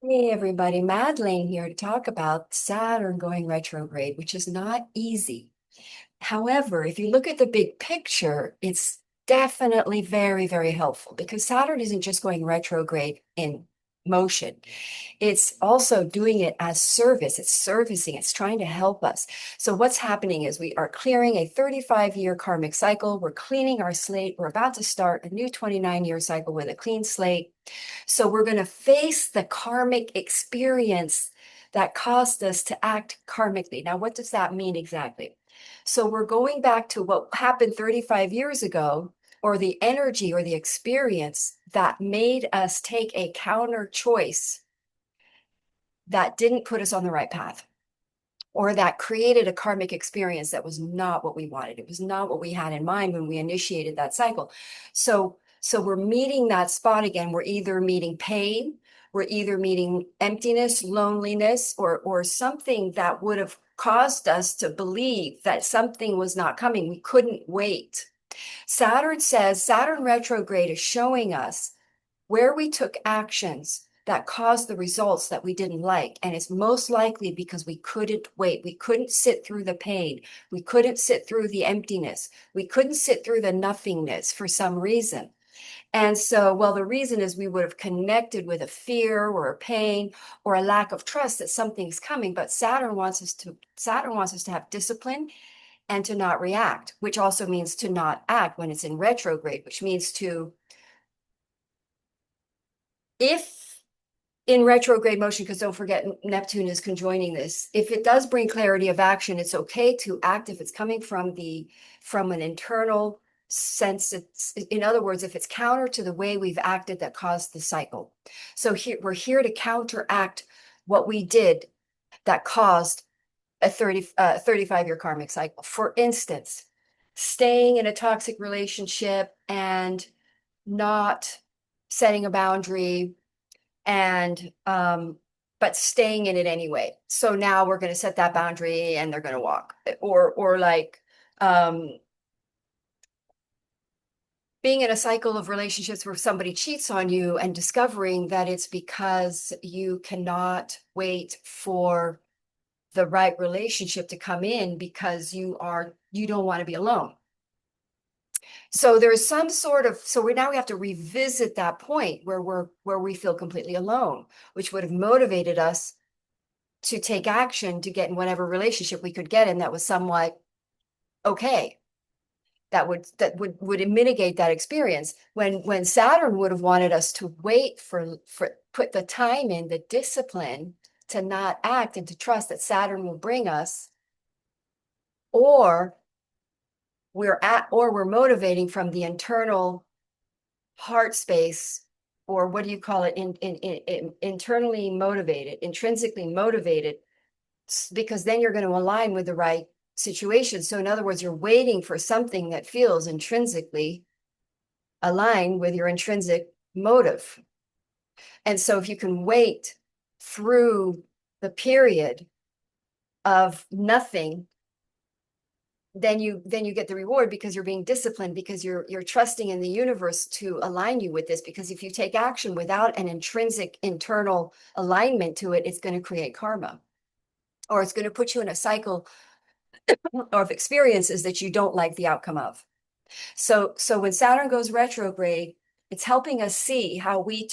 Hey everybody, Madeleine here to talk about Saturn going retrograde, which is not easy. However, if you look at the big picture, it's definitely very, very helpful because Saturn isn't just going retrograde in motion. It's also doing it as service. It's servicing, it's trying to help us. So what's happening is we are clearing a 35-year karmic cycle. We're cleaning our slate. We're about to start a new 29-year cycle with a clean slate. So we're going to face the karmic experience that caused us to act karmically. Now, what does that mean exactly? So we're going back to what happened 35 years ago, or the energy or the experience that made us take a counter choice that didn't put us on the right path, or that created a karmic experience that was not what we wanted. It was not what we had in mind when we initiated that cycle. So we're meeting that spot again. We're either meeting pain, we're either meeting emptiness, loneliness, or something that would have caused us to believe that something was not coming. We couldn't wait. Saturn retrograde is showing us where we took actions that caused the results that we didn't like. And it's most likely because we couldn't wait. We couldn't sit through the pain. We couldn't sit through the emptiness. We couldn't sit through the nothingness for some reason. And so, well, the reason is we would have connected with a fear or a pain or a lack of trust that something's coming. But Saturn wants us to have discipline and to not react, which also means to not act when it's in retrograde, which means to, if in retrograde motion, because don't forget Neptune is conjoining this. If it does bring clarity of action, it's okay to act if it's coming from an internal sense. It's, in other words, if it's counter to the way we've acted that caused the cycle. So here we're here to counteract what we did that caused a 35-year karmic cycle. For instance, staying in a toxic relationship and not setting a boundary and but staying in it anyway. So now we're going to set that boundary and they're going to walk. Or like being in a cycle of relationships where somebody cheats on you and discovering that it's because you cannot wait for the right relationship to come in because you don't want to be alone. So there's some sort of, so we now we have to revisit that point where we feel completely alone, which would have motivated us to take action to get in whatever relationship we could get in that was somewhat okay. That would mitigate that experience. When Saturn would have wanted us to wait for put the time in, the discipline to not act and to trust that Saturn will bring us, or we're motivating from the internal heart space, or what do you call it, internally motivated, intrinsically motivated, because then you're going to align with the right situation. So in other words, you're waiting for something that feels intrinsically aligned with your intrinsic motive. And so if you can wait through the period of nothing, then you get the reward because you're being disciplined, because you're trusting in the universe to align you with this. Because if you take action without an intrinsic internal alignment to it, it's going to create karma, or it's going to put you in a cycle of experiences that you don't like the outcome of. So when Saturn goes retrograde, it's helping us see how we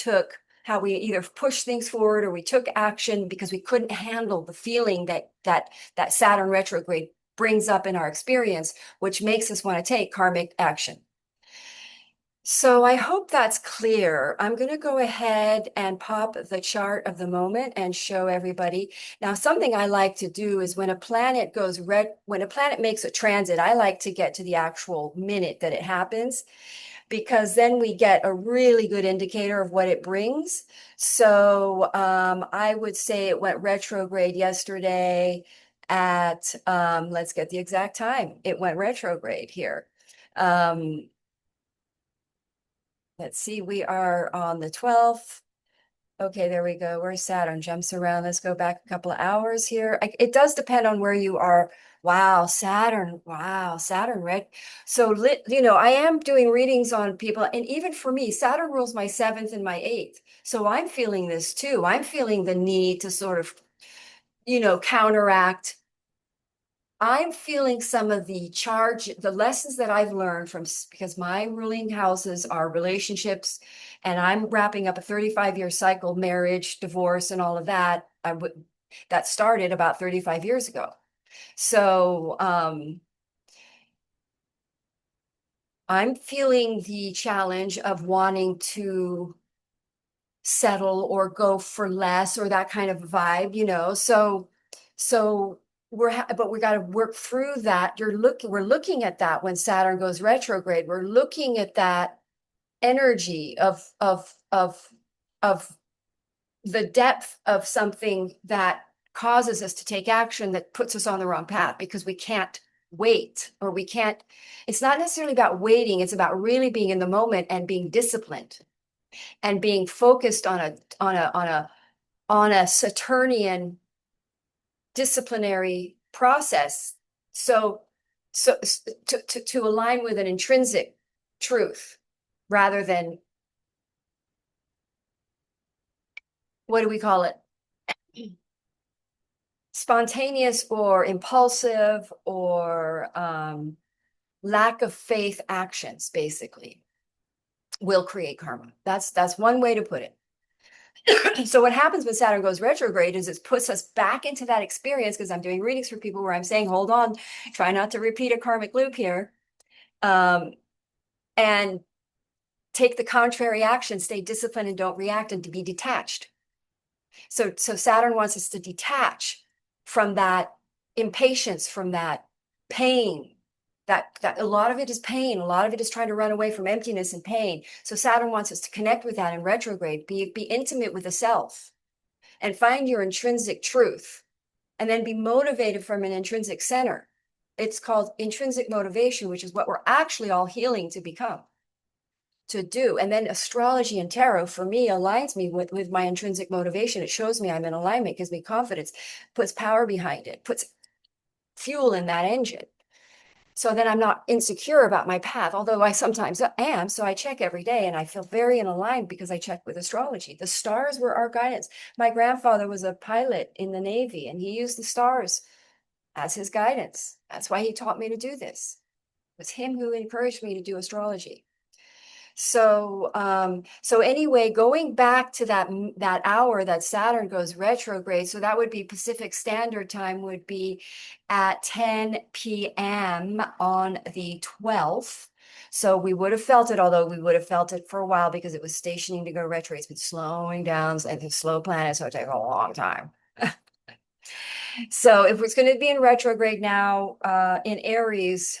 either pushed things forward or we took action because we couldn't handle the feeling that Saturn retrograde brings up in our experience, which makes us want to take karmic action. So I hope that's clear. I'm going to go ahead and pop the chart of the moment and show everybody. Now, something I like to do is when a planet makes a transit, I like to get to the actual minute that it happens, because then we get a really good indicator of what it brings. So I would say it went retrograde yesterday at, let's get the exact time. It went retrograde here. Um, let's see, we are on the 12th. Okay, there we go. Where's Saturn? Jumps around. Let's go back a couple of hours here. It does depend on where you are. Wow, Saturn. Wow, Saturn red. So, I am doing readings on people. And even for me, Saturn rules my seventh and my eighth. So I'm feeling this too. I'm feeling the need to sort of, counteract. I'm feeling some of the lessons that I've learned because my ruling houses are relationships, and I'm wrapping up a 35-year cycle, marriage, divorce, and all of that. That started about 35 years ago. So I'm feeling the challenge of wanting to settle or go for less or that kind of vibe. So but we got to work through that. We're looking at that when Saturn goes retrograde. We're looking at that energy of the depth of something that causes us to take action that puts us on the wrong path because we can't wait, or we can't. It's not necessarily about waiting, it's about really being in the moment and being disciplined and being focused on a Saturnian disciplinary process. So to align with an intrinsic truth rather than, what do we call it? Spontaneous or impulsive or lack of faith actions, basically, will create karma. That's one way to put it. So what happens when Saturn goes retrograde is it puts us back into that experience, because I'm doing readings for people where I'm saying, hold on, try not to repeat a karmic loop here, and take the contrary action, stay disciplined and don't react, and to be detached. So Saturn wants us to detach from that impatience, from that pain. That a lot of it is pain. A lot of it is trying to run away from emptiness and pain. So Saturn wants us to connect with that in retrograde, be intimate with the self and find your intrinsic truth, and then be motivated from an intrinsic center. It's called intrinsic motivation, which is what we're actually all healing to become, to do. And then astrology and tarot for me aligns me with my intrinsic motivation. It shows me I'm in alignment, gives me confidence, puts power behind it, puts fuel in that engine. So then I'm not insecure about my path, although I sometimes am. So I check every day and I feel very in alignment because I check with astrology. The stars were our guidance. My grandfather was a pilot in the Navy and he used the stars as his guidance. That's why he taught me to do this. It was him who encouraged me to do astrology. So anyway, going back to that hour that Saturn goes retrograde, so that would be Pacific Standard Time, would be at 10 p.m. on the 12th. So we would have felt it, although we would have felt it for a while because it was stationing to go retro. It's been slowing down, and it's a slow planet, so it takes a long time. So if it's going to be in retrograde now, in Aries,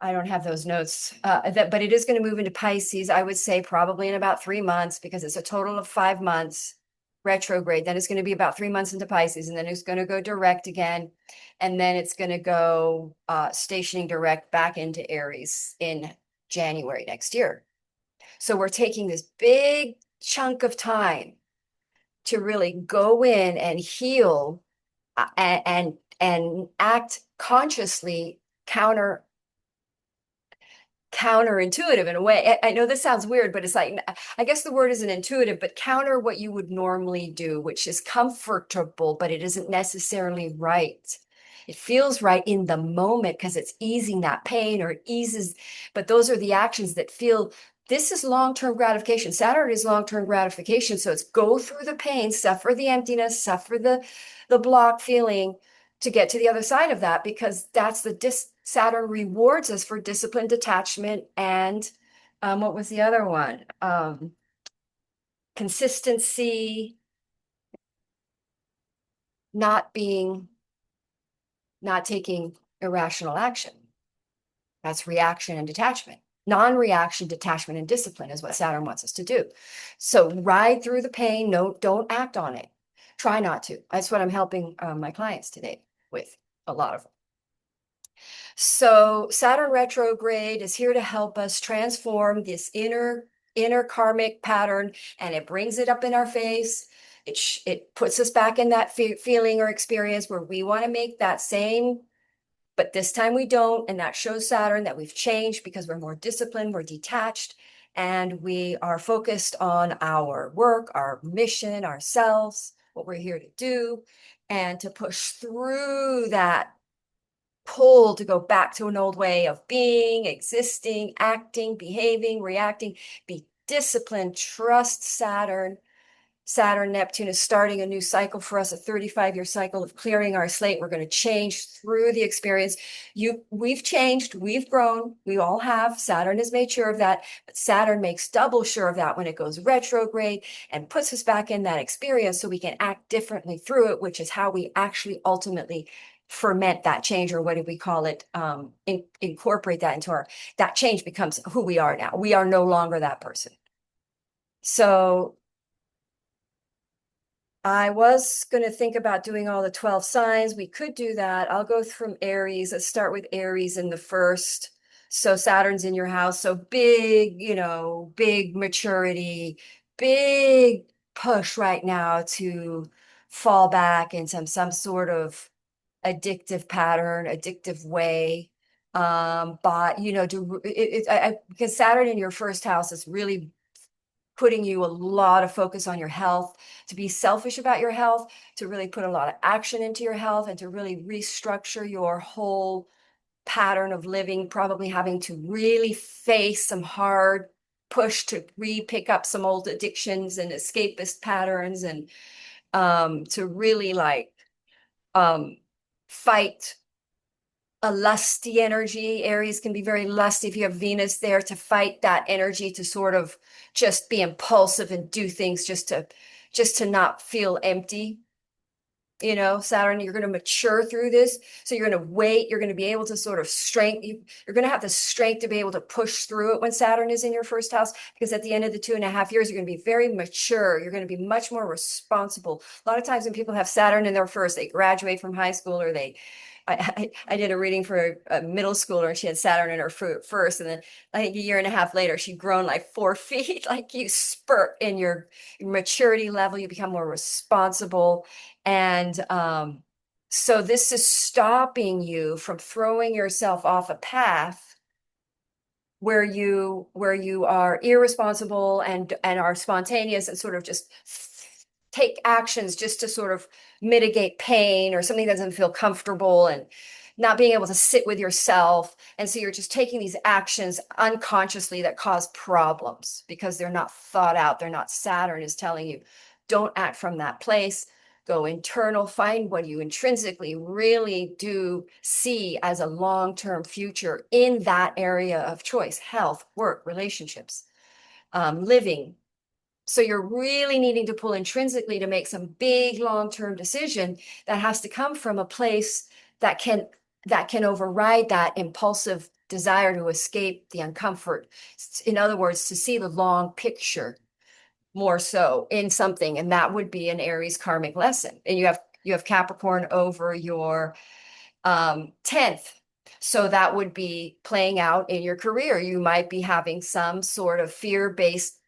I don't have those notes, but it is going to move into Pisces, I would say probably in about 3 months, because it's a total of 5 months retrograde. Then it's going to be about 3 months into Pisces, and then it's going to go direct again. And then it's going to go stationing direct back into Aries in January next year. So we're taking this big chunk of time to really go in and heal, and act consciously counterintuitive in a way. I know this sounds weird, but it's like, I guess the word isn't intuitive, but counter what you would normally do, which is comfortable, but it isn't necessarily right. It feels right in the moment because it's easing that pain, or it eases, but those are the actions that feel, this is long-term gratification. Saturn is long-term gratification. So it's go through the pain, suffer the emptiness, suffer the block feeling to get to the other side of that, because that's Saturn rewards us for discipline, detachment, and what was the other one? Consistency, not taking irrational action. That's reaction and detachment. Non-reaction, detachment, and discipline is what Saturn wants us to do. So ride through the pain. No, don't act on it. Try not to. That's what I'm helping my clients today with, a lot of them. So Saturn retrograde is here to help us transform this inner inner karmic pattern and it brings it up in our face. It puts us back in that feeling or experience where we want to make that same, but this time we don't. And that shows Saturn that we've changed because we're more disciplined, we're detached, and we are focused on our work, our mission, ourselves, what we're here to do, and to push through that pull to go back to an old way of being, existing, acting, behaving, reacting, be disciplined, trust Saturn. Saturn, Neptune is starting a new cycle for us, a 35-year cycle of clearing our slate. We're going to change through the experience. We've changed, we've grown, we all have. Saturn has made sure of that, but Saturn makes double sure of that when it goes retrograde and puts us back in that experience so we can act differently through it, which is how we actually ultimately ferment that change, or what do we call it? Incorporate that into that change becomes who we are now. We are no longer that person. So I was going to think about doing all the 12 signs. We could do that. I'll go from Aries. Let's start with Aries in the first. So Saturn's in your house. So big, big maturity, big push right now to fall back into some sort of addictive pattern, addictive way. But because Saturn in your first house is really putting you a lot of focus on your health, to be selfish about your health, to really put a lot of action into your health, and to really restructure your whole pattern of living, probably having to really face some hard push to re-pick up some old addictions and escapist patterns, and to really fight a lusty energy. Aries can be very lusty if you have Venus there, to fight that energy, to sort of just be impulsive and do things just to not feel empty. Saturn, you're going to mature through this. So you're going to wait. You're going to be able to sort of you're going to have the strength to be able to push through it when Saturn is in your first house, because at the end of the 2.5 years, you're going to be very mature. You're going to be much more responsible. A lot of times when people have Saturn in their first, they graduate from high school, or I did a reading for a middle schooler, and she had Saturn in her first, and then I think a year and a half later, she'd grown like 4 feet. Like, you spurt in your maturity level, you become more responsible. And so this is stopping you from throwing yourself off a path where you are irresponsible and are spontaneous and sort of just take actions just to sort of mitigate pain or something that doesn't feel comfortable, and not being able to sit with yourself. And so you're just taking these actions unconsciously that cause problems because they're not thought out. They're not. Saturn is telling you, don't act from that place. Go internal, find what you intrinsically really do see as a long-term future in that area of choice: health, work, relationships, living. So you're really needing to pull intrinsically to make some big long-term decision that has to come from a place that can override that impulsive desire to escape the uncomfort. In other words, to see the long picture more so in something, and that would be an Aries karmic lesson. And you have Capricorn over your 10th. So that would be playing out in your career. You might be having some sort of fear-based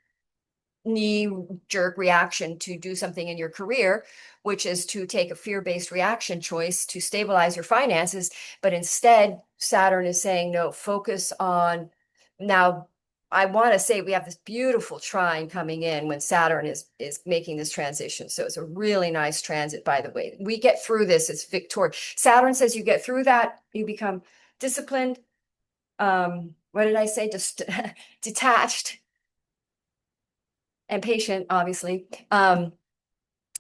knee-jerk reaction to do something in your career, which is to take a fear-based reaction choice to stabilize your finances. But instead, Saturn is saying, no, focus on now. I want to say we have this beautiful trine coming in when Saturn is making this transition. So it's a really nice transit, by the way. We get through this, it's victorious. Saturn says you get through that, you become disciplined. What did I say? Just detached and patient, obviously.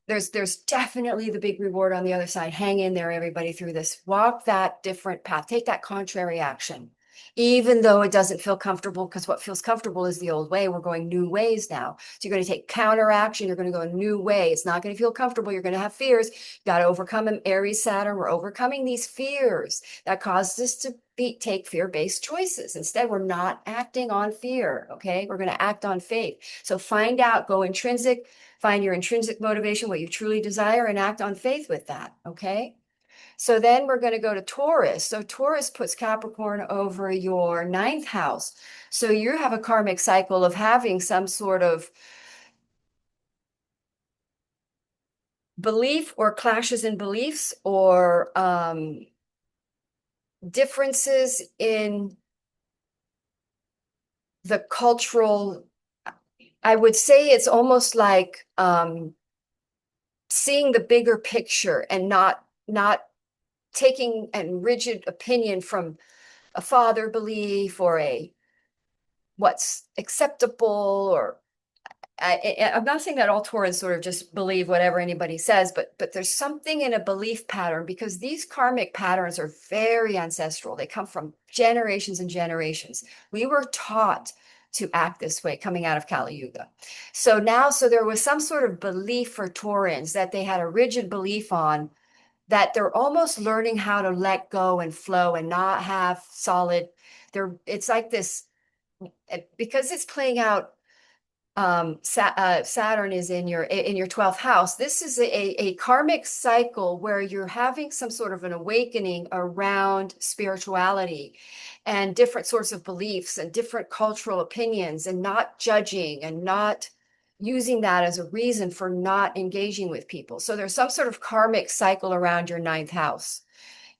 There's definitely the big reward on the other side. Hang in there, everybody, through this. Walk that different path. Take that contrary action, even though it doesn't feel comfortable, because what feels comfortable is the old way. We're going new ways now. So you're going to take counter action. You're going to go a new way. It's not going to feel comfortable. You're going to have fears. You got to overcome them. Aries, Saturn, we're overcoming these fears that caused us to take fear-based choices. Instead, we're not acting on fear, okay? We're going to act on faith. So find out, go intrinsic, find your intrinsic motivation, what you truly desire, and act on faith with that, okay? So then we're going to go to Taurus. So Taurus puts Capricorn over your ninth house. So you have a karmic cycle of having some sort of belief or clashes in beliefs or differences in the cultural. I would say it's almost like seeing the bigger picture and not taking a rigid opinion from a father belief or a what's acceptable or I'm not saying that all Taurans sort of just believe whatever anybody says, but there's something in a belief pattern because these karmic patterns are very ancestral. They come from generations and generations. We were taught to act this way coming out of Kali Yuga. So there was some sort of belief for Taurans that they had a rigid belief on that they're almost learning how to let go and flow and not have solid. It's like this because it's playing out Saturn is in your 12th house. This is a karmic cycle where you're having some sort of an awakening around spirituality and different sorts of beliefs and different cultural opinions and not judging and not using that as a reason for not engaging with people. So there's some sort of karmic cycle around your ninth house.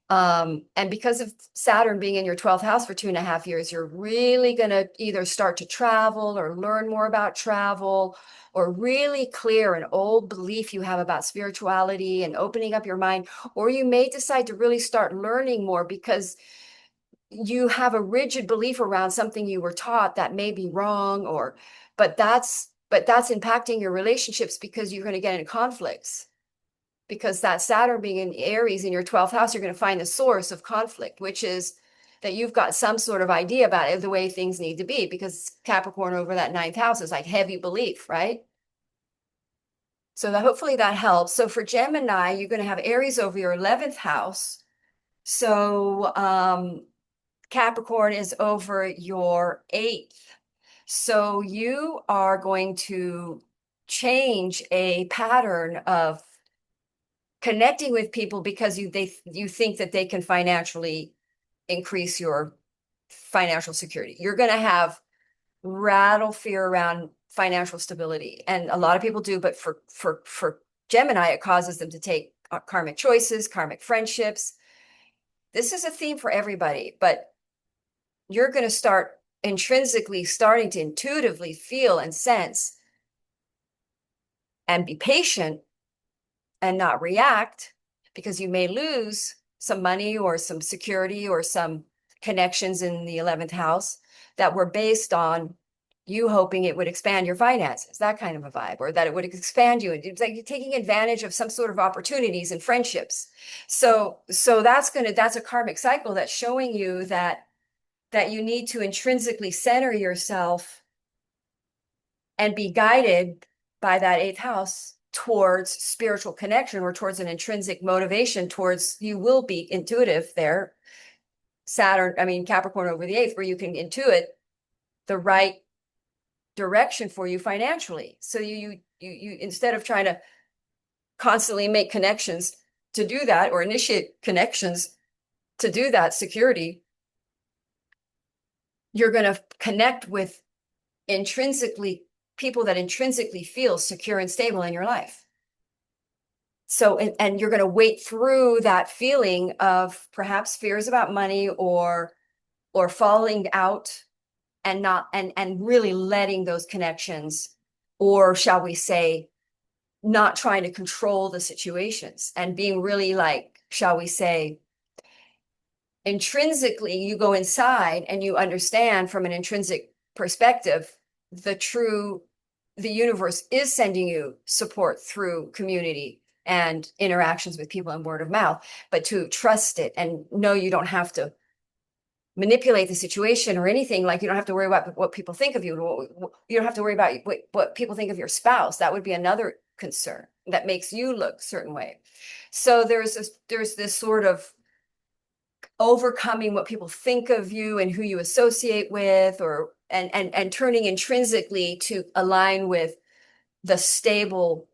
And because of Saturn being in your 12th house for 2.5 years, you're really going to either start to travel or learn more about travel or really clear an old belief you have about spirituality and opening up your mind. Or you may decide to really start learning more because you have a rigid belief around something you were taught that may be wrong or, but that's impacting your relationships because you're going to get into conflicts because that Saturn being in Aries in your 12th house, you're going to find the source of conflict, which is that you've got some sort of idea about it, the way things need to be, because Capricorn over that ninth house is like heavy belief, right? So that hopefully that helps. So for Gemini, you're going to have Aries over your 11th house. So Capricorn is over your eighth. So you are going to change a pattern of connecting with people because you think that they can financially increase your financial security. You're going to have rattle fear around financial stability, and a lot of people do. But for Gemini, it causes them to take karmic choices, karmic friendships. This is a theme for everybody, but you're going to start intrinsically starting to intuitively feel and sense and be patient and not react because you may lose some money or some security or some connections in the 11th house that were based on you hoping it would expand your finances, that kind of a vibe, or that it would expand you. It's like you're taking advantage of some sort of opportunities and friendships. So that's a karmic cycle that's showing you that you need to intrinsically center yourself and be guided by that eighth house towards spiritual connection or towards an intrinsic motivation towards you will be intuitive there. Capricorn over the eighth, where you can intuit the right direction for you financially. So you instead of trying to constantly make connections to do that or initiate connections to do that security, you're going to connect with intrinsically people that intrinsically feel secure and stable in your life. So, and you're going to wait through that feeling of perhaps fears about money or falling out and not and really letting those connections, or shall we say, not trying to control the situations and being really, like, shall we say, intrinsically, you go inside and you understand from an intrinsic perspective the universe is sending you support through community and interactions with people and word of mouth, but to trust it and know you don't have to manipulate the situation or anything. Like, you don't have to worry about what people think of you. You don't have to worry about what people think of your spouse. That would be another concern that makes you look a certain way. So there's this sort of overcoming what people think of you and who you associate with, or and turning intrinsically to align with the stable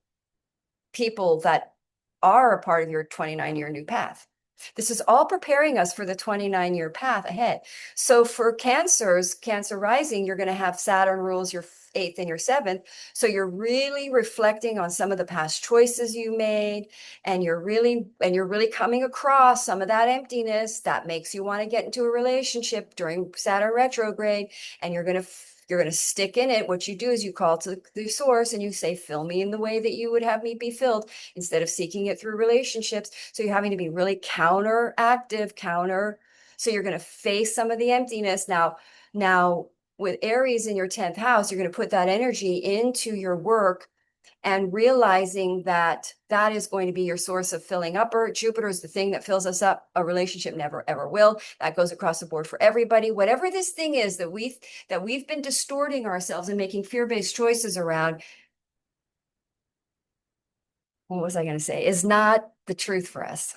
people that are a part of your 29-year new path. This is all preparing us for the 29-year path ahead. So for cancers, Cancer rising, you're going to have Saturn rules your eighth and your seventh. So you're really reflecting on some of the past choices you made, and you're really coming across some of that emptiness that makes you want to get into a relationship during Saturn retrograde, and you're going to stick in it. What you do is you call to the source and you say, fill me in the way that you would have me be filled, instead of seeking it through relationships. So you're having to be really counteractive, counter. So you're going to face some of the emptiness. Now with Aries in your 10th house, you're going to put that energy into your work, and realizing that that is going to be your source of filling up. Jupiter is the thing that fills us up. A relationship never ever will. That goes across the board for everybody. Whatever this thing is that we've been distorting ourselves and making fear-based choices around, what was I going to say, is not the truth for us.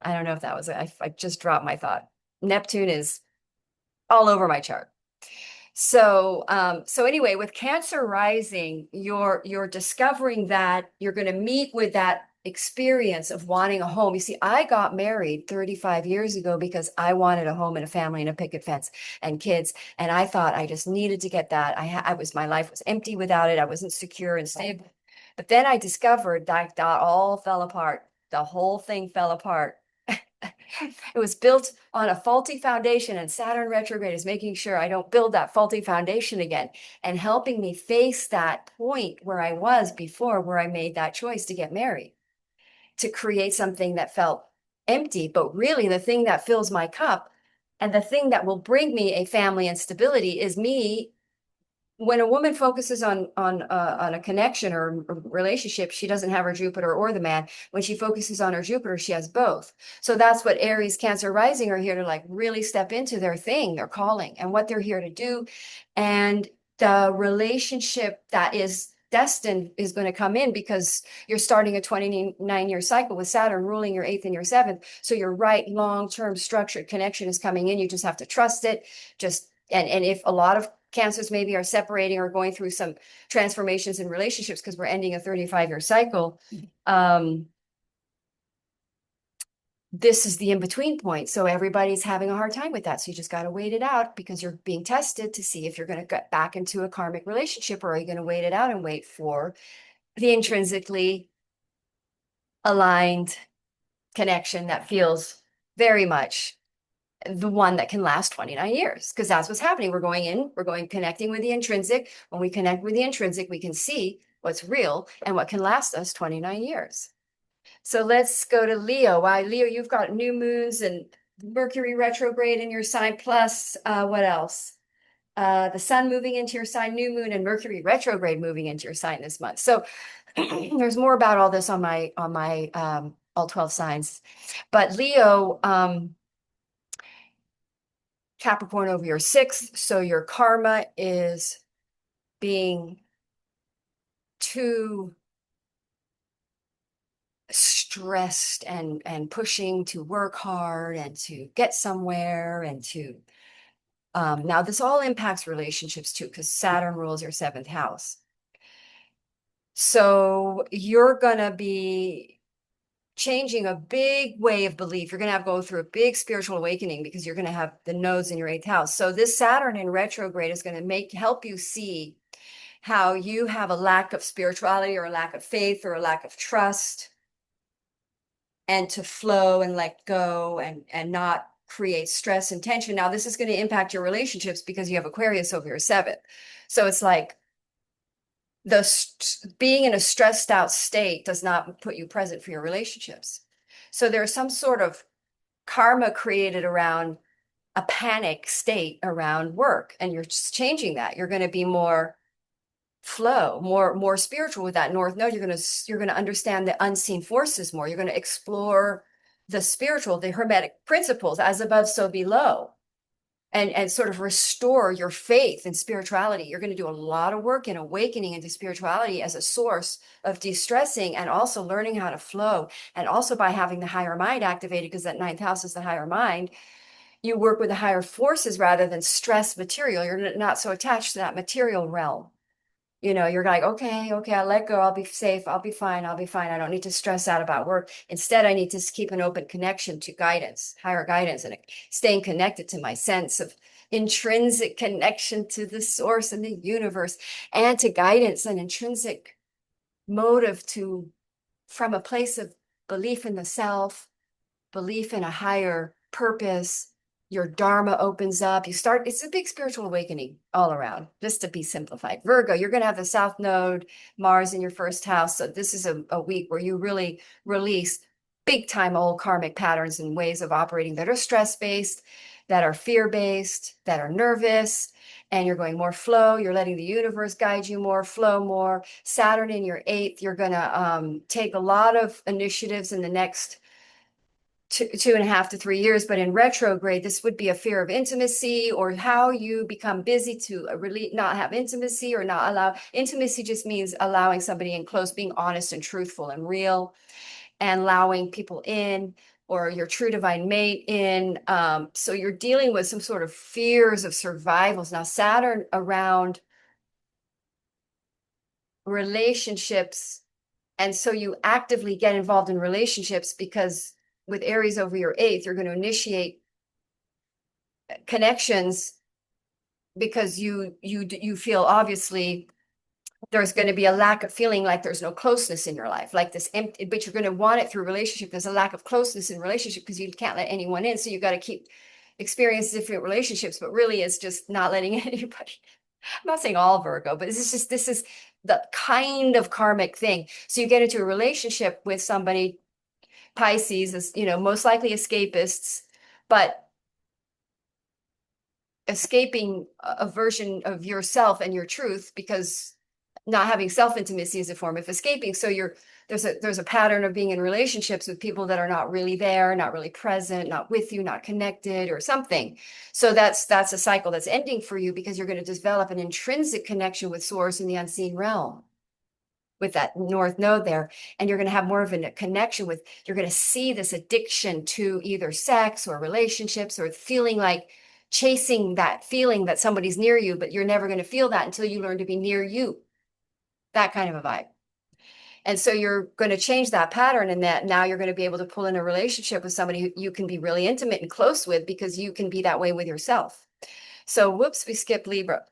I don't know if that was, I just dropped my thought. Neptune is all over my chart. So anyway, with Cancer rising, you're discovering that you're going to meet with that experience of wanting a home. You see, I got married 35 years ago because I wanted a home and a family and a picket fence and kids, and I thought I just needed to get that. My life was empty without it. I wasn't secure and stable. But then I discovered that all fell apart. The whole thing fell apart. It was built on a faulty foundation, and Saturn retrograde is making sure I don't build that faulty foundation again, and helping me face that point where I was before, where I made that choice to get married, to create something that felt empty. But really, the thing that fills my cup and the thing that will bring me a family and stability is me. When a woman focuses on a connection or a relationship, she doesn't have her Jupiter or the man. When she focuses on her Jupiter, she has both. So that's what Aries, Cancer rising are here to, like, really step into their thing, their calling, and what they're here to do. And the relationship that is destined is going to come in, because you're starting a 29-year cycle with Saturn ruling your eighth and your seventh. So your right long-term structured connection is coming in. You just have to trust it. And if a lot of cancers maybe are separating or going through some transformations in relationships because we're ending a 35-year cycle, this is the in-between point. So everybody's having a hard time with that. So you just got to wait it out, because you're being tested to see if you're going to get back into a karmic relationship, or are you going to wait it out and wait for the intrinsically aligned connection that feels very much the one that can last 29 years, because that's what's happening. We're connecting with the intrinsic. When we connect with the intrinsic, we can see what's real and what can last us 29 years. So let's go to Leo. Why, Leo, you've got new moons and Mercury retrograde in your sign, plus what else? The sun moving into your sign, new moon, and Mercury retrograde moving into your sign this month. So there's more about all this on my all 12 signs. But Leo, Capricorn over your sixth, so your karma is being too stressed and pushing to work hard and to get somewhere, and to now this all impacts relationships too, because Saturn rules your seventh house. So you're gonna be changing a big way of belief. You're going to have to go through a big spiritual awakening, because you're going to have the nodes in your eighth house. So this Saturn in retrograde is going to help you see how you have a lack of spirituality, or a lack of faith, or a lack of trust, and to flow and let go, and not create stress and tension. Now, this is going to impact your relationships because you have Aquarius over your seventh. So it's like being in a stressed out state does not put you present for your relationships. So there's some sort of karma created around a panic state around work, and you're just changing that. You're going to be more flow, more spiritual with that north node. You're going to understand the unseen forces more. You're going to explore the spiritual, the hermetic principles, as above, so below. And sort of restore your faith and spirituality. You're going to do a lot of work in awakening into spirituality as a source of de-stressing, and also learning how to flow. And also by having the higher mind activated, because that ninth house is the higher mind, you work with the higher forces rather than stress material. You're not so attached to that material realm. You're like, okay, I'll let go. I'll be safe. I'll be fine. I'll be fine. I don't need to stress out about work. Instead, I need to keep an open connection to guidance, higher guidance, and staying connected to my sense of intrinsic connection to the source and the universe and to guidance and intrinsic motive to from a place of belief in the self, belief in a higher purpose. Your dharma opens up. It's a big spiritual awakening all around, just to be simplified. Virgo, you're going to have the South Node, Mars in your first house. So this is a week where you really release big time old karmic patterns and ways of operating that are stress based, that are fear based, that are nervous. And you're going more flow. You're letting the universe guide you more, flow more. Saturn in your eighth, you're going to take a lot of initiatives in the next 2.5 to 3 years, but in retrograde, this would be a fear of intimacy or how you become busy to really not have intimacy or not allow intimacy. Just means allowing somebody in close, being honest and truthful and real, and allowing people in or your true divine mate in. So you're dealing with some sort of fears of survivals. Now, Saturn around relationships. And so you actively get involved in relationships because with Aries over your eighth, you're going to initiate connections because you feel obviously there's going to be a lack of feeling like there's no closeness in your life, like this empty, but you're going to want it through relationship. There's a lack of closeness in relationship because you can't let anyone in. So you got to keep experience different relationships, but really it's just not letting anybody. I'm not saying all Virgo, but this is the kind of karmic thing. So you get into a relationship with somebody, Pisces, is, most likely escapists, but escaping a version of yourself and your truth because not having self-intimacy is a form of escaping. So there's a pattern of being in relationships with people that are not really there, not really present, not with you, not connected or something. So that's a cycle that's ending for you because you're going to develop an intrinsic connection with source in the unseen realm with that north node there. And you're going to have more of a connection with, you're going to see this addiction to either sex or relationships or feeling like chasing that feeling that somebody's near you, but you're never going to feel that until you learn to be near you. That kind of a vibe. And so you're going to change that pattern, and that now you're going to be able to pull in a relationship with somebody who you can be really intimate and close with because you can be that way with yourself. So whoops, we skipped Libra.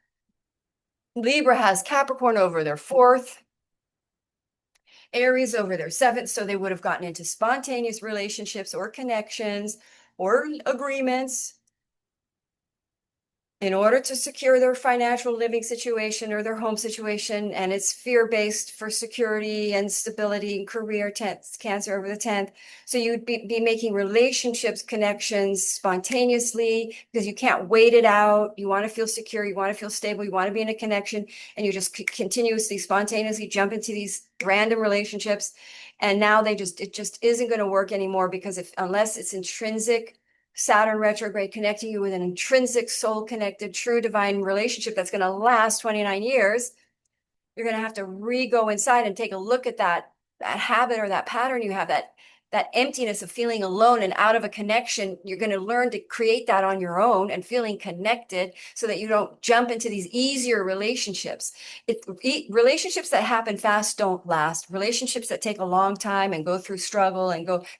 Libra has Capricorn over their fourth, Aries over their seventh. So they would have gotten into spontaneous relationships or connections or agreements in order to secure their financial living situation or their home situation. And it's fear-based for security and stability and career, Cancer over the 10th. So you'd be making relationships, connections spontaneously because you can't wait it out. You want to feel secure. You want to feel stable. You want to be in a connection, and you just continuously, spontaneously jump into these random relationships. And now it just isn't going to work anymore because unless it's intrinsic, Saturn retrograde connecting you with an intrinsic soul connected true divine relationship that's going to last 29 years, you're going to have to go inside and take a look at that habit or that pattern you have, that emptiness of feeling alone and out of a connection. You're going to learn to create that on your own and feeling connected so that you don't jump into these easier relationships. Relationships that happen fast don't last. Relationships that take a long time and go through struggle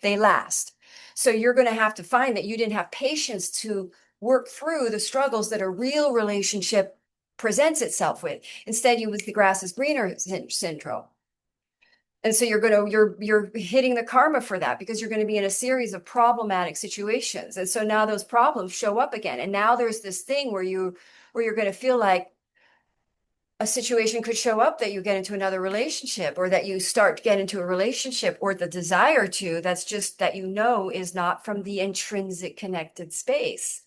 they last. So you're going to have to find that you didn't have patience to work through the struggles that a real relationship presents itself with. Instead, you with the grass is greener syndrome. And so you're hitting the karma for that because you're going to be in a series of problematic situations. And so now those problems show up again. And now there's this thing where you're going to feel like a situation could show up that you get into another relationship or that you start to get into a relationship or the desire to, that's just that is not from the intrinsic connected space.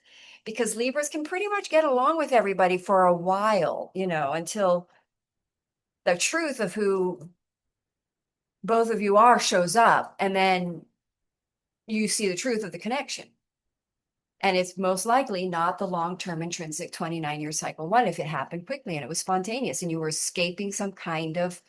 Because Libras can pretty much get along with everybody for a while, until the truth of who both of you are shows up, and then you see the truth of the connection. And it's most likely not the long-term intrinsic 29-year cycle one if it happened quickly and it was spontaneous and you were escaping some kind of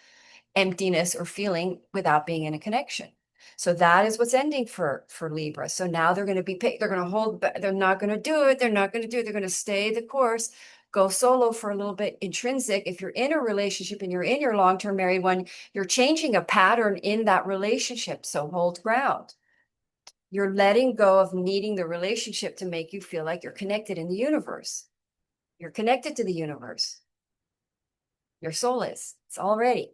emptiness or feeling without being in a connection. So that is what's ending for Libra. So now they're going to hold, they're not going to do it. They're not going to do it. They're going to stay the course. Go solo for a little bit. Intrinsic, if you're in a relationship and you're in your long-term married one, you're changing a pattern in that relationship. So hold ground. You're letting go of needing the relationship to make you feel like you're connected in the universe. You're connected to the universe. Your soul is. It's already.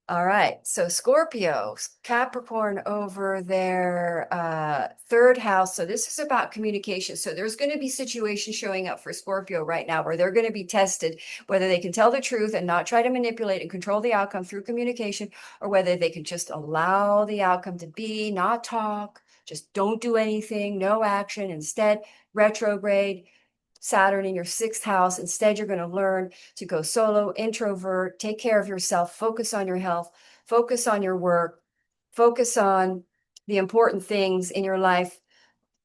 All right. So Scorpio, Capricorn over their third house. So this is about communication. So there's going to be situations showing up for Scorpio right now where they're going to be tested, whether they can tell the truth and not try to manipulate and control the outcome through communication, or whether they can just allow the outcome to be, not talk, just don't do anything, no action. Instead, retrograde. Saturn in your sixth house. Instead, you're going to learn to go solo, introvert, take care of yourself, focus on your health, focus on your work, focus on the important things in your life,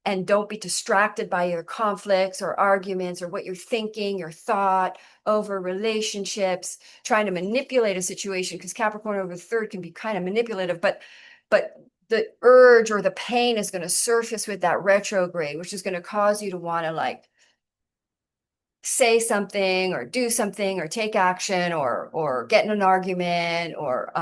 and don't be distracted by your conflicts or arguments or what you're thinking, your thought over relationships, trying to manipulate a situation, because Capricorn over the third can be kind of manipulative, but the urge or the pain is going to surface with that retrograde, which is going to cause you to want to like say something or do something or take action or get in an argument or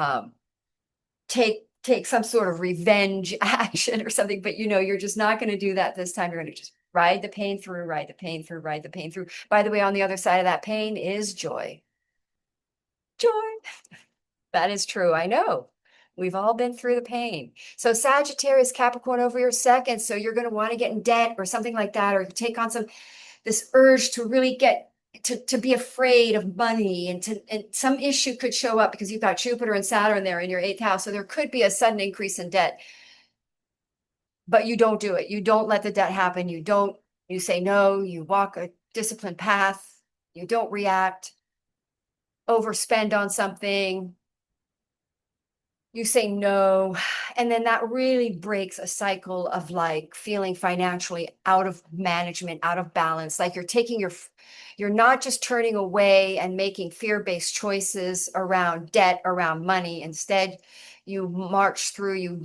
take some sort of revenge action or something, but you're just not going to do that this time. You're going to just ride the pain through, ride the pain through, ride the pain through. By the way, on the other side of that pain is joy. Joy. That is true. I know. We've all been through the pain. So Sagittarius, Capricorn over your second. So you're going to want to get in debt or something like that, or take on this urge to really get to be afraid of money, and some issue could show up because you've got Jupiter and Saturn there in your eighth house. So there could be a sudden increase in debt, but you don't do it. You don't let the debt happen. You say no, you walk a disciplined path. You don't react, overspend on something. You say no. And then that really breaks a cycle of like feeling financially out of management, out of balance. Like you're not just turning away and making fear-based choices around debt, around money. Instead, you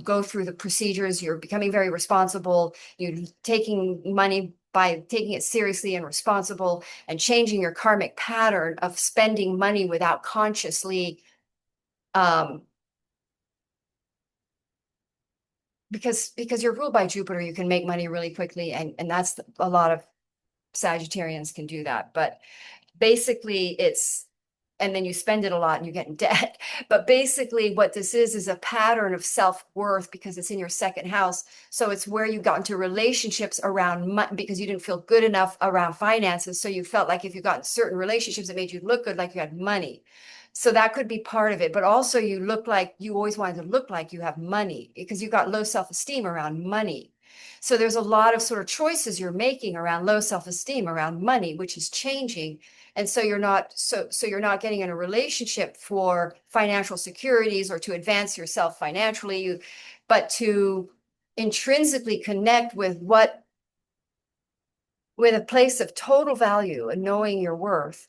go through the procedures, you're becoming very responsible, you're taking money by taking it seriously and responsible, and changing your karmic pattern of spending money without consciously because you're ruled by Jupiter, you can make money really quickly, and that's a lot of Sagittarians can do that. But basically, and then you spend it a lot and you get in debt. But basically, what this is a pattern of self-worth because it's in your second house. So it's where you got into relationships around money because you didn't feel good enough around finances. So you felt like if you got in certain relationships, it made you look good, like you had money. So that could be part of it. But also you always wanted to look like you have money because you got low self-esteem around money. So there's a lot of sort of choices you're making around low self-esteem, around money, which is changing. And so you're not getting in a relationship for financial securities or to advance yourself financially, but to intrinsically connect with a place of total value and knowing your worth,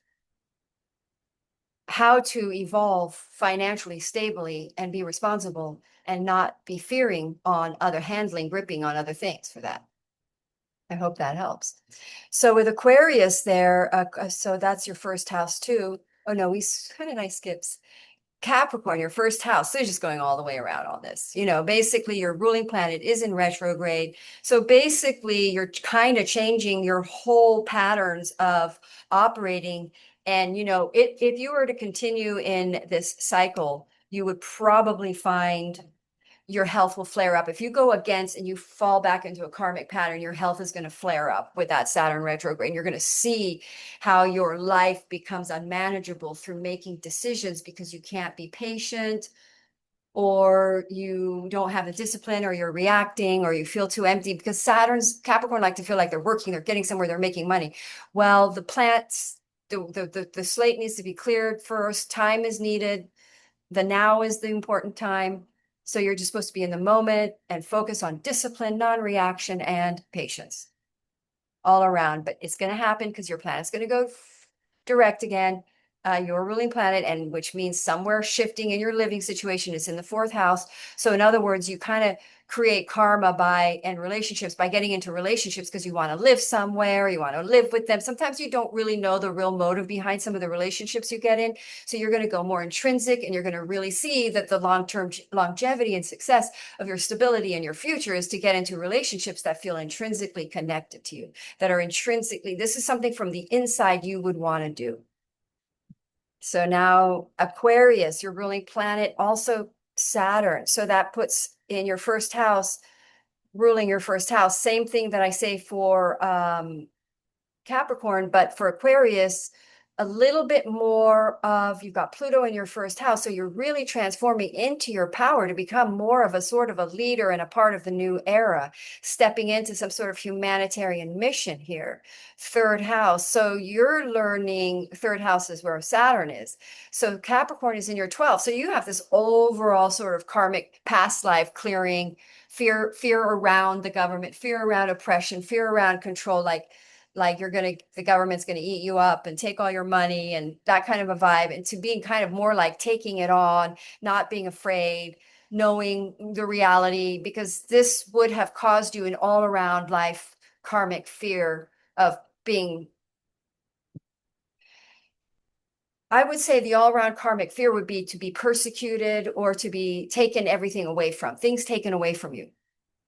how to evolve financially stably and be responsible and not be fearing on gripping on other things for that. I hope that helps. So with Aquarius there, so that's your first house too. Oh no, we kind of nice skips. Capricorn, your first house. So you're just going all the way around on this. Basically your ruling planet is in retrograde. So basically you're kind of changing your whole patterns of operating. And, if you were to continue in this cycle, you would probably find your health will flare up. If you go against and you fall back into a karmic pattern, your health is going to flare up with that Saturn retrograde. And you're going to see how your life becomes unmanageable through making decisions because you can't be patient, or you don't have the discipline, or you're reacting, or you feel too empty because Capricorn like to feel like they're working, they're getting somewhere, they're making money. Well, the slate needs to be cleared first. Time is needed. The now is the important time. So you're just supposed to be in the moment and focus on discipline, non-reaction, and patience all around. But it's going to happen because your planet's going to go direct again. your ruling planet, and which means somewhere shifting in your living situation is in the fourth house. So in other words, you kind of create karma by and relationships by getting into relationships because you want to live somewhere, you want to live with them. Sometimes you don't really know the real motive behind some of the relationships you get in. So you're going to go more intrinsic, and you're going to really see that the long-term longevity and success of your stability and your future is to get into relationships that feel intrinsically connected to you, that are intrinsically, this is something from the inside you would want to do. So now Aquarius, your ruling planet, also Saturn. So that puts in your first house, ruling your first house. Same thing that I say for Capricorn, but for Aquarius, a little bit more of, you've got Pluto in your first house. So you're really transforming into your power to become more of a sort of a leader and a part of the new era, stepping into some sort of humanitarian mission here. Third house. So you're learning, third house is where Saturn is. So Capricorn is in your 12th. So you have this overall sort of karmic past life clearing, fear around the government, fear around oppression, fear around control, like the government's gonna eat you up and take all your money and that kind of a vibe, and to being kind of more like taking it on, not being afraid, knowing the reality, because this would have caused you an all around life karmic fear of being, I would say the all around karmic fear would be to be persecuted or to be taken everything away from, things taken away from you.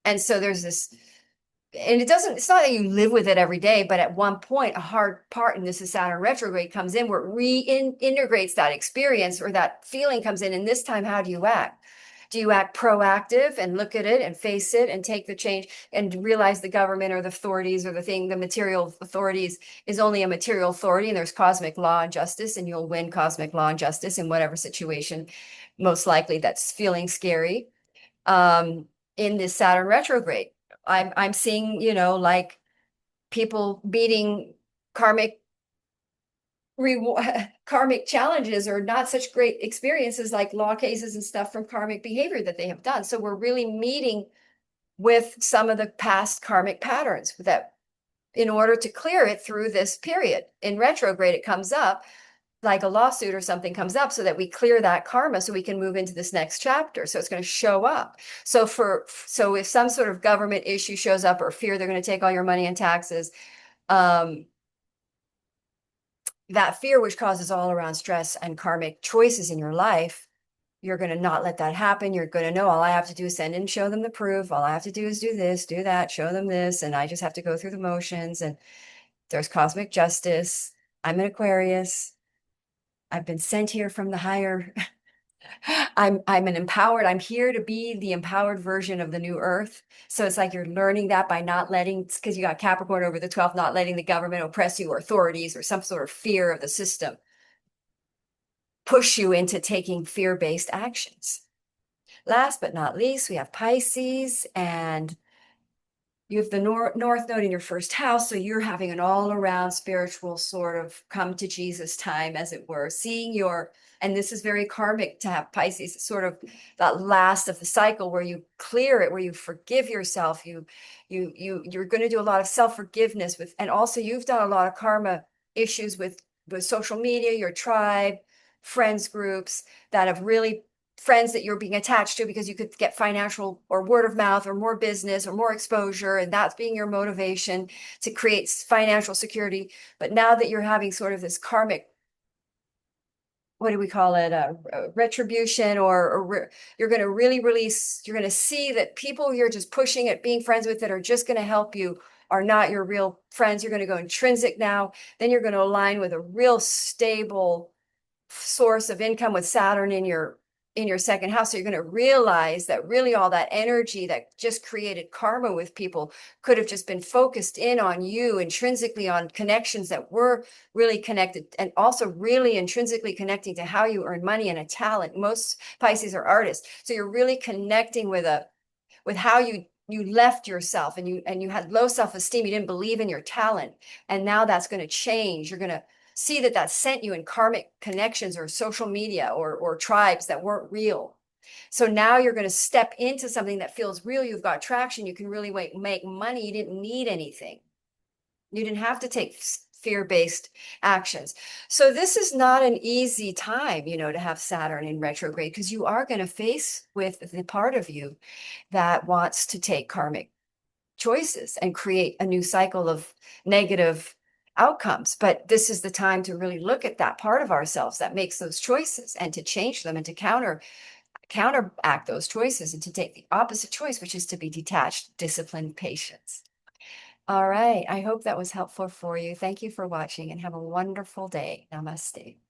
And so there's this, and it's not that you live with it every day, but at one point, a hard part, and this is Saturn retrograde, comes in where it reintegrates that experience, or that feeling comes in. And this time, how do you act? Do you act proactive and look at it and face it and take the change and realize the government or the authorities or the material authorities is only a material authority, and there's cosmic law and justice, and you'll win cosmic law and justice in whatever situation, most likely that's feeling scary, in this Saturn retrograde. I'm seeing, like people beating karmic karmic challenges or not such great experiences, like law cases and stuff from karmic behavior that they have done. So we're really meeting with some of the past karmic patterns that, in order to clear it through this period in retrograde, it comes up like a lawsuit or something comes up, so that we clear that karma so we can move into this next chapter. So it's going to show up. So if some sort of government issue shows up, or fear they're going to take all your money and taxes, that fear, which causes all around stress and karmic choices in your life, you're going to not let that happen. You're going to know, all I have to do is send and show them the proof. All I have to do is do this, do that, show them this, and I just have to go through the motions. And there's cosmic justice. I'm an Aquarius. I've been sent here from the higher. I'm an empowered, I'm here to be the empowered version of the new earth. So it's like you're learning that by not letting, because you got Capricorn over the 12th, not letting the government oppress you, or authorities, or some sort of fear of the system push you into taking fear-based actions. Last but not least, we have Pisces, and you have the north node in your first house. So you're having an all around spiritual sort of come to Jesus time, as it were, seeing your, and this is very karmic to have Pisces, sort of that last of the cycle where you clear it, where you forgive yourself. You're going to do a lot of self-forgiveness with, and also you've done a lot of karma issues with social media, your tribe, friends groups that have really, friends that you're being attached to because you could get financial or word of mouth or more business or more exposure, and that's being your motivation to create financial security. But now that you're having sort of this karmic, what do we call it, retribution, or you're going to really release, you're going to see that people you're just pushing at being friends with that are just going to help you are not your real friends. You're going to go intrinsic now. Then you're going to align with a real stable source of income with Saturn in your second house. So you're going to realize that really all that energy that just created karma with people could have just been focused in on you intrinsically, on connections that were really connected, and also really intrinsically connecting to how you earn money and a talent. Most Pisces are artists. So you're really connecting with how you left yourself, and you had low self-esteem. You didn't believe in your talent. And now that's going to change. You're going to see that sent you in karmic connections or social media or tribes that weren't real. So now you're going to step into something that feels real. You've got traction. You can really make money. You didn't need anything. You didn't have to take fear-based actions. So this is not an easy time, to have Saturn in retrograde, because you are going to face with the part of you that wants to take karmic choices and create a new cycle of negative outcomes. But this is the time to really look at that part of ourselves that makes those choices and to change them and to counteract those choices and to take the opposite choice, which is to be detached, disciplined, patience. All right. I hope that was helpful for you. Thank you for watching and have a wonderful day. Namaste.